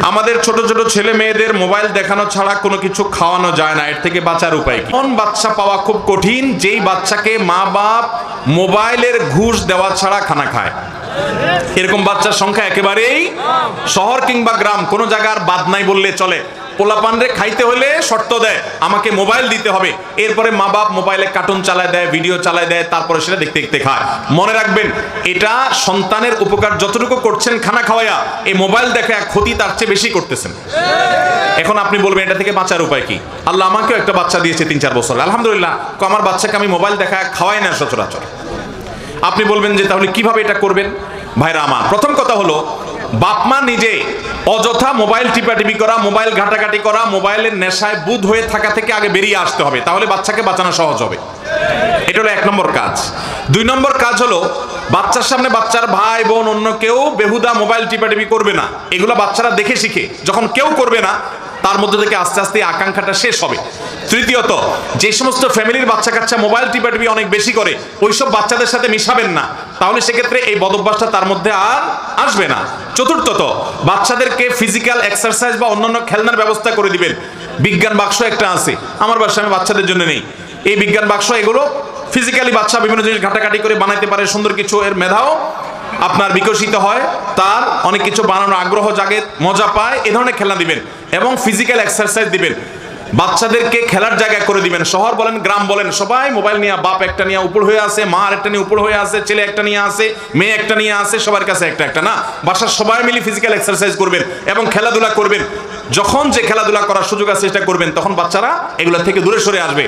আমাদের ছোট ছোট ছেলে মেয়েদের মোবাইল দেখানো ছাড়া কোনো কিছু খাওয়ানো যায় না, এর থেকে বাঁচার উপায় কি? কোন বাচ্চা পাওয়া খুব কঠিন যেই বাচ্চাকে মা বাপ মোবাইলের ঘুষ দেওয়া ছাড়া খানা খায়? এরকম বাচ্চার সংখ্যা একেবারেই, শহর কিংবা গ্রাম কোনো জায়গার বাদ নাই বললে চলে। পোলাপানরে খাইতে হলে শর্ত দেয়, আমাকে মোবাইল দিতে হবে। এরপরে মা বাপ মোবাইলে কার্টুন চালায় দেয়, ভিডিও চালায় দেয়, তারপরে সেটা দেখতে দেখতে খায়। মনে রাখবেন, এটা সন্তানের উপকার যতটুকু করছেন খানা খাওয়ায়া, এই মোবাইল দেখে ক্ষতি তার চেয়ে বেশি করতেছেন। এখন আপনি বলবেন এটা থেকে বাঁচার উপায় কি? আল্লাহ আমাকেও একটা বাচ্চা দিয়েছে 3-4 বছর, আলহামদুলিল্লাহ। আমার বাচ্চাকে আমি মোবাইল দেখা খাওয়াই না সচরাচর। আপনি বলবেন যে তাহলে কিভাবে এটা করবেন? ভাইরা আমার, প্রথম কথা হলো বাপ মা নিজে অযথা মোবাইল টিপাটিপি করা, মোবাইল ঘাটাঘাটি করা, মোবাইলের নেশায় বুঁদ হয়ে থাকা থেকে আগে বেরিয়ে আসতে হবে, তাহলে বাচ্চাকে বাঁচানো সহজ হবে। এটা হলো 1 নম্বর কাজ। 2 নম্বর কাজ হলো বাচ্চার সামনে বাচ্চার ভাই বোন অন্য কেউ বেহুদা মোবাইল টিপাটিপি করবে না। এগুলো বাচ্চারা দেখে শিখে, যখন কেউ করবে না তার মধ্যে থেকে আস্তে আস্তে আকাঙ্ক্ষাটা শেষ হবে। তৃতীয়ত, যে সমস্ত ফ্যামিলির বাচ্চা কাচ্চা মোবাইল টিপাটিপি অনেক বেশি করে, ওইসব বাচ্চাদের সাথে মিশাবেন না, তাহলে সেক্ষেত্রে এই বদভ্যাসটা তার মধ্যে আর আসবে না। চতুর্থত, বাচ্চাদেরকে ফিজিক্যাল এক্সারসাইজ বা অন্যান্য খেলনার ব্যবস্থা করে দিবেন। বিজ্ঞান বাক্স একটা আছে আমার বাসায়, আমি বাচ্চাদের জন্য নেই। এই বিজ্ঞান বাক্স, এগুলো ফিজিক্যালি বাচ্চা বিভিন্ন জিনিস ঘাটাঘাটি করে বানাইতে পারে, সুন্দর কিছু, এর মেধাও আপনার বিকশিত হয়, তার অনেক কিছু বানানোর আগ্রহ জাগে, মজা পায়, এ ধরনের খেলনা দিবেন এবং ফিজিক্যাল এক্সারসাইজ দিবেন। বাচ্চাদেরকে খেলার জায়গা করে দিবেন। শহর বলেন গ্রাম বলেন, সবাই মোবাইল নিয়ে, বাপ একটা নিয়ে উপর হয়ে আছে, মা একটা নিয়ে উপর হয়ে আছে, ছেলে একটা নিয়ে আছে, মেয়ে একটা নিয়ে আছে, সবার কাছে একটা একটা না। বাসার সবাই মিলে ফিজিক্যাল এক্সারসাইজ করবেন এবং খেলাধুলা করবেন। যখন যে খেলাধুলা করার সুযোগ আছে চেষ্টা করবেন, তখন বাচ্চারা এগুলো থেকে দূরে সরে আসবে।